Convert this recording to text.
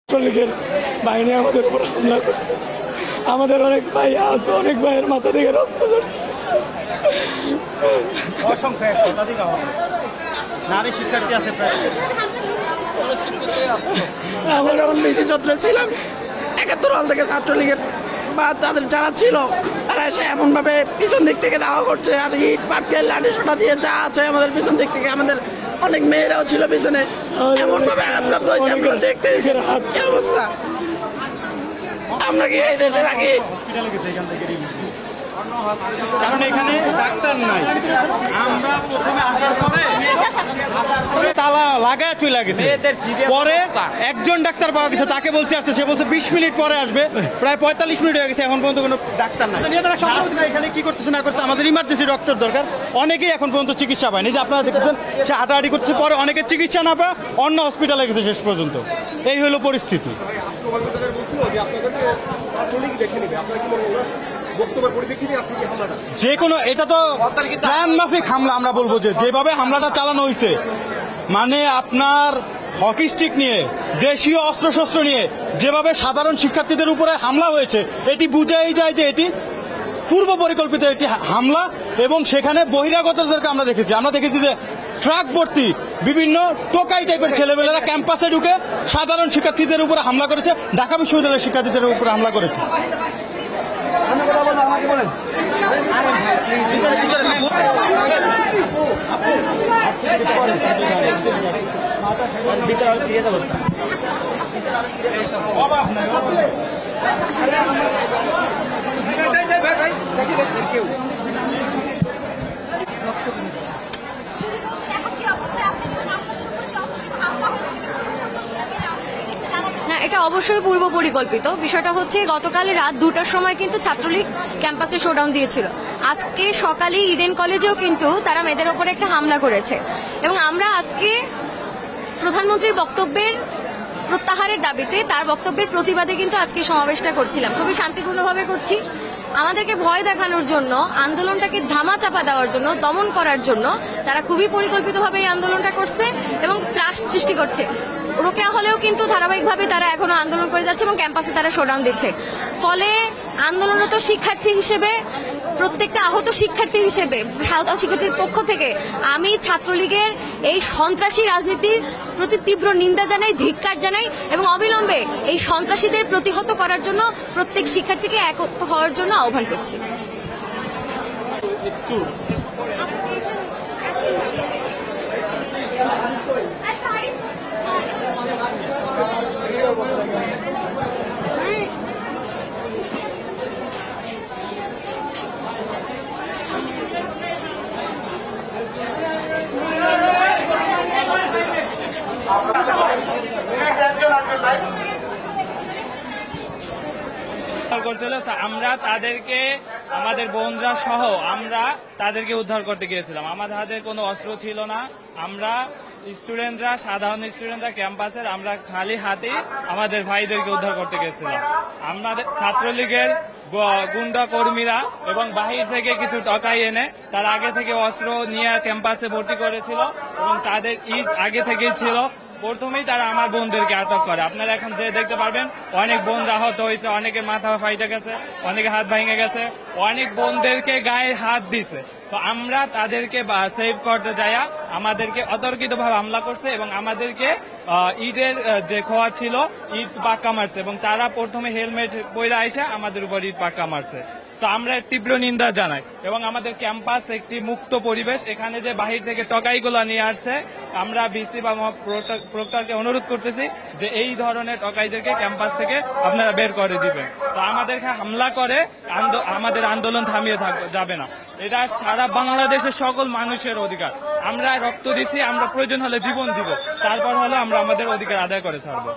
ছাত্রলীগের বাহিনী আমাদের উপর হামলা করছে। আমাদের অনেক ভাই আহত, অনেক ভাইয়ের মাথা থেকে রক্ত ঝরছে। নারী শিক্ষার্থী আছে আমরা যখন বেশি ছাত্র ছিলাম ৭১ সাল থেকে ছাত্রলীগের বা তাদের যারা ছিল তারা এসে এমনভাবে পিছন দিক থেকে দাওয়া করছে, আর ইট পাটকেল লাঠি সোটা দিয়ে যা আছে আমাদের পিছন দিক থেকে, আমাদের অনেক মেয়েরাও ছিল পিছনে, এমনভাবে আঘাতপ্রাপ্ত হয়েছে। আমরা দেখতে কি অবস্থা। আমরা কি এই দেশে থাকি? কারণ এখানে ডাক্তার নাই। আমরা প্রথমে আসার পরে তালা লাগায় চলে গেছে, পরে একজন ডাক্তার পাওয়া গেছে, তাকে বলছে আসতে, সে বলছে 20 মিনিট পরে আসবে। প্রায় 45 মিনিট হয়ে গেছে, এখন পর্যন্ত কোনো ডাক্তার নাই। এখানে কি করতেছে না করছে, আমাদের ইমার্জেন্সি ডক্টর দরকার। অনেকেই এখন পর্যন্ত চিকিৎসা পায়নি, যে আপনারা দেখেছেন সে হাঁটাহাঁটি করছে, পরে অনেকে চিকিৎসা না পায় অন্য হসপিটালে গেছে শেষ পর্যন্ত। এই হলো পরিস্থিতি। যে কোনো, এটা তো প্ল্যান মাফিক হামলা আমরা বলবো, যে যেভাবে হামলাটা চালানো হয়েছে, মানে আপনার হকি স্টিক নিয়ে, দেশীয় অস্ত্রশস্ত্র নিয়ে যেভাবে সাধারণ শিক্ষার্থীদের উপরে হামলা হয়েছে, এটি বুঝাই যায় যে এটি পূর্ব পরিকল্পিত একটি হামলা। এবং সেখানে বহিরাগতদেরকে আমরা দেখেছি যে ট্রাক ভর্তি বিভিন্ন টোকাই টাইপের ছেলেমেয়েরা ক্যাম্পাসে ঢুকে সাধারণ শিক্ষার্থীদের উপরে হামলা করেছে, ঢাকা বিশ্ববিদ্যালয়ের শিক্ষার্থীদের উপরে হামলা করেছে। না, এটা অবশ্যই পূর্ব পরিকল্পিত। বিষয়টা হচ্ছে গতকাল রাত 2টার সময় কিন্তু ছাত্রলীগ ক্যাম্পাসে শোডাউন দিয়েছিল। আজকে সকালে ইডেন কলেজেও কিন্তু তারা মেয়েদের ওপরে একটা হামলা করেছে, এবং আমরা আজকে প্রধানমন্ত্রীর বক্তব্যের প্রত্যাহারের দাবিতে, তার বক্তব্যের প্রতিবাদে কিন্তু আজকে সমাবেশটা করছিলাম। খুবই শান্তিপূর্ণভাবে করছি। আমাদেরকে ভয় দেখানোর জন্য, আন্দোলনটাকে ধামাচাপা দেওয়ার জন্য, দমন করার জন্য তারা খুবই পরিকল্পিতভাবে এই আন্দোলনটা করছে এবং ত্রাস সৃষ্টি করছে। রোকেয়া হলেও কিন্তু ধারাবাহিকভাবে তারা এখনো আন্দোলন করে যাচ্ছে এবং ক্যাম্পাসে তারা শোডাউন দিচ্ছে। ফলে আন্দোলনরত শিক্ষার্থী হিসেবে, প্রত্যেকটা আহত শিক্ষার্থী হিসেবে, আহত শিক্ষার্থীর পক্ষ থেকে আমি ছাত্রলীগের এই সন্ত্রাসী রাজনীতির প্রতি তীব্র নিন্দা জানাই, ধিক্কার জানাই, এবং অবিলম্বে এই সন্ত্রাসীদের প্রতিহত করার জন্য প্রত্যেক শিক্ষার্থীকে একত্র হওয়ার জন্য আহ্বান করছি। আমরা তাদেরকে, আমাদের বোনরা সহ আমরা তাদেরকে উদ্ধার করতে গিয়েছিলাম। আমাদের হাতে কোনো অস্ত্র ছিল না। আমরা স্টুডেন্টরা, সাধারণ স্টুডেন্টরা ক্যাম্পাসের, আমরা খালি হাতে আমাদের ভাইদেরকে উদ্ধার করতে গেছিলাম। আমাদের ছাত্রলীগের গুন্ডা কর্মীরা এবং বাহির থেকে কিছু টাকাই এনে তার আগে থেকে অস্ত্র নিয়ে ক্যাম্পাসে ভর্তি করেছিল, এবং তাদের ঈদ আগে থেকেই ছিল। প্রথমেই তারা আমার বোনদেরকে আটক করে। আপনারা এখন যে দেখতে পারবেন অনেক বোন আহত হয়েছে, অনেকের মাথা ফাইটে গেছে, অনেকে হাত ভেঙে গেছে, অনেক বোনদেরকে গায়ে হাত দিছে। তো আমরা তাদেরকে সেভ করতে যাইয়া আমাদেরকে অতর্কিতভাবে হামলা করছে এবং আমাদেরকে ঈদের যে খোয়া ছিল ঈদ পাক্কা মারছে, এবং তারা প্রথমে হেলমেট পরে আইসা আমাদের উপর ঈদ পাক্কা মারছে। তো আমরা তীব্র নিন্দা জানাই, এবং আমাদের ক্যাম্পাস একটি মুক্ত পরিবেশ। এখানে যে বাহির থেকে টকাইগুলো নিয়ে আসছে, আমরা ভিসি বা প্রক্টরকে অনুরোধ করতেছি যে এই ধরনের টকাইদেরকে ক্যাম্পাস থেকে আপনারা বের করে দিবেন। তো আমাদেরকে হামলা করে আমাদের আন্দোলন থামিয়ে যাবে না। এটা সারা বাংলাদেশের সকল মানুষের অধিকার। আমরা রক্ত দিছি, আমরা প্রয়োজন হলে জীবন দিব, তারপর হলে আমরা আমাদের অধিকার আদায় করে ছাড়বো।